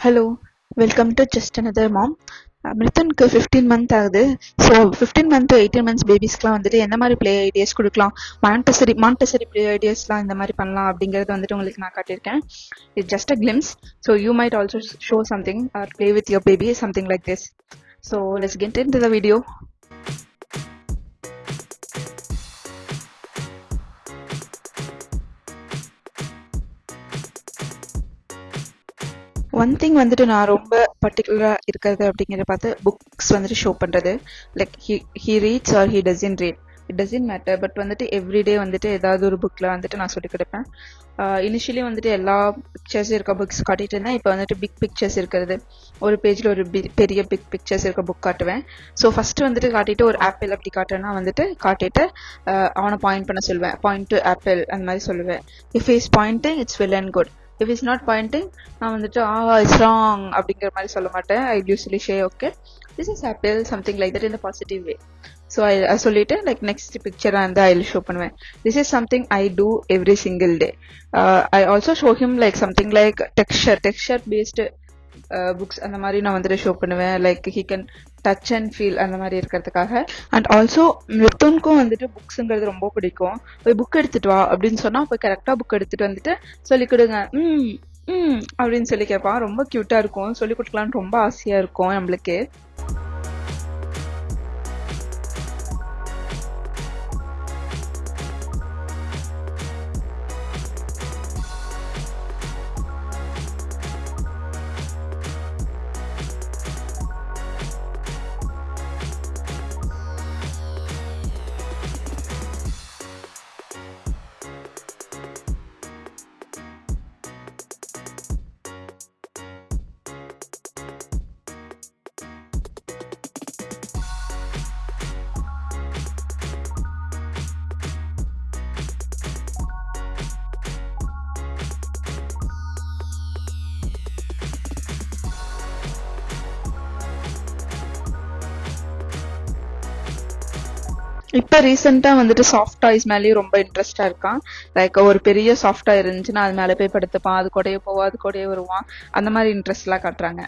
Hello, welcome to just another mom. மிருத்துனுக்கு 15 month ஆகுது. So 15 month to 18 months பேபிஸ்க்குலாம் வந்துட்டு எந்த மாதிரி ப்ளே ஐடியாஸ் கொடுக்கலாம், மாண்டசரி ப்ளே ஐடியாஸ்லாம் இந்த மாதிரி பண்ணலாம் அப்படிங்கிறது வந்துட்டு உங்களுக்கு நான் காட்டியிருக்கேன். It's just a glimpse. So you might also show something or play with your baby something like this. So let's get into the video. One thing வந்துட்டு நான் ரொம்ப பர்டிகுலராக இருக்கிறது அப்படிங்கிறத பார்த்து புக்ஸ் வந்துட்டு ஷோ பண்ணுறது. Like he reads or he doesn't read, it doesn't matter. But வந்துட்டு எவ்ரிடே வந்துட்டு ஏதாவது ஒரு புக்கில் வந்துட்டு நான் சொல்லிக் கொடுப்பேன். இனிஷியலி வந்துட்டு எல்லா பிக்சர்ஸ் இருக்க புக்ஸ் காட்டிட்டு இருந்தேன். இப்போ வந்துட்டு பிக் பிக்சர்ஸ் இருக்கிறது, ஒரு பேஜில் ஒரு பெரிய பிக் பிக்சர்ஸ் இருக்க புக் காட்டுவேன். ஸோ ஃபஸ்ட்டு வந்துட்டு காட்டிட்டு ஒரு ஆப்பிள் அப்படி காட்டுறேன்னா வந்துட்டு காட்டிட்டு அவனை பாயிண்ட் பண்ண சொல்லுவேன். பாயிண்ட் டு ஆப்பிள் அந்த மாதிரி சொல்லுவேன். If is pointing it's well and good. If is not pointing நான் வந்துட்டு இட்ஸ் ராங் அப்படிங்கிற மாதிரி சொல்ல மாட்டேன். I usually say okay this is apple something like that in the positive way. So I சொல்லிட்டு லைக் நெக்ஸ்ட் பிக்சராக இருந்தால் I show பண்ணுவேன். This is something I do every single day. I also show him like something like texture based books அந்த மாதிரி நான் வந்துட்டு show பண்ணுவேன். Like he can touch and feel அந்த மாதிரி இருக்கிறதுக்காக. அண்ட் ஆல்சோ மிருத்துனுக்கும் வந்துட்டு புக்ஸுங்கிறது ரொம்ப பிடிக்கும். போய் புக் எடுத்துட்டு வா அப்படின்னு சொன்னால் போய் கரெக்டாக புக் எடுத்துட்டு வந்துட்டு சொல்லிக் கொடுங்க அப்படின்னு சொல்லி கேட்பான். ரொம்ப க்யூட்டாக இருக்கும். சொல்லிக் கொடுக்கலான்னு ரொம்ப ஆசையாக இருக்கும் நம்மளுக்கு. இப்போ ரீசெண்டாக வந்துட்டு சாஃப்ட் டாய்ஸ் மேலேயும் ரொம்ப இன்ட்ரெஸ்டாக இருக்கான். லைக் ஒரு பெரிய சாஃப்ட் டாய் இருந்துச்சுன்னா அது மேலே போய் படுத்துப்பான், அது கூடயே போவான், அது கூடயே வருவான். அந்த மாதிரி இன்ட்ரெஸ்ட்லாம் காட்டுறாங்க.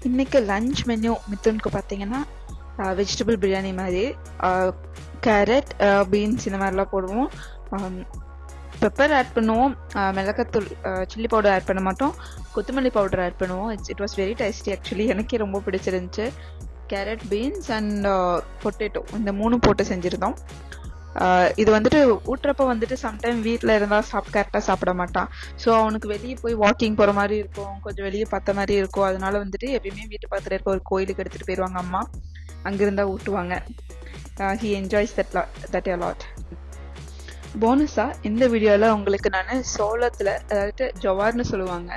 இன்னைக்கு லஞ்ச் மெனு மித்துனுக்கு பார்த்தீங்கன்னா வெஜிடபிள் பிரியாணி மாதிரி கேரட் பீன்ஸ் இந்த மாதிரிலாம் போடுவோம். பெப்பர் ஆட் பண்ணுவோம், மிளகாத்தூள் சில்லி பவுடர் ஆட் பண்ண மாட்டோம், கொத்தமல்லி பவுடர் ஆட் பண்ணுவோம். It was very tasty actually. எனக்கே ரொம்ப பிடிச்சிருந்துச்சு. கேரட் பீன்ஸ் அண்ட் பொட்டேட்டோ இந்த 3 போட்டு செஞ்சுருந்தோம். இது வந்துட்டு ஊட்டுறப்ப வந்துட்டு சம்டைம் வீட்டில் இருந்தால் கரெக்டாக சாப்பிட மாட்டான். ஸோ அவனுக்கு வெளியே போய் வாக்கிங் போகிற மாதிரி இருக்கும், கொஞ்சம் வெளியே பார்த்த மாதிரி இருக்கும். அதனால வந்துட்டு எப்பயுமே வீட்டு பக்கத்தில் இருக்க ஒரு கோயிலுக்கு எடுத்துகிட்டு போயிடுவாங்க அம்மா, அங்கிருந்தா ஊட்டுவாங்க. He enjoys that a lot. போனஸாக இந்த வீடியோவில் உங்களுக்கு நான் சோளத்தில், அதாவது ஜவார்னு சொல்லுவாங்க,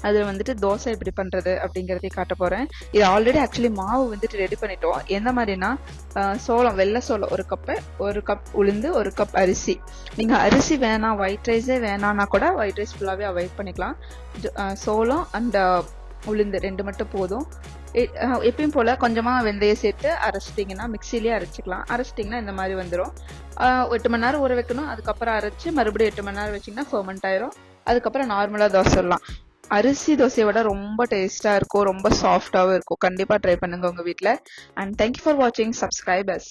அதில் வந்துட்டு தோசை எப்படி பண்ணுறது அப்படிங்கிறதையும் காட்ட போகிறேன். இது ஆல்ரெடி ஆக்சுவலி மாவு வந்துட்டு ரெடி பண்ணிட்டோம். எந்த மாதிரினா சோளம், வெள்ளை சோளம் 1 கப்பு, 1 கப் உளுந்து, 1 கப் அரிசி. நீங்கள் அரிசி வேணாம், ஒயிட் ரைஸே வேணான்னா கூட ஒயிட் ரைஸ் ஃபுல்லாகவே அவாய்ட் பண்ணிக்கலாம். சோளம் அண்ட் உளுந்து 2 மட்டும் போதும். எப்பயும் போல் கொஞ்சமாக வெந்தயம் சேர்த்து அரைச்சிட்டிங்கன்னா, மிக்சிலேயே அரைச்சிட்டிங்கன்னா இந்த மாதிரி வந்துடும். 8 மணி நேரம் ஊற வைக்கணும். அதுக்கப்புறம் அரைச்சி மறுபடியும் 8 மணி நேரம் வச்சிங்கன்னா ஃபர்மெண்ட் ஆயிரும். அதுக்கப்புறம் நார்மலாக தோசை சொல்லலாம். அரிசி தோசையை விட ரொம்ப டேஸ்ட்டாக இருக்கும், ரொம்ப சாஃப்டாகவும் இருக்கும். கண்டிப்பாக ட்ரை பண்ணுங்கள் உங்கள் வீட்டில். அண்ட் தேங்க்யூ ஃபார் வாட்சிங். சப்ஸ்கிரைபர்ஸ்.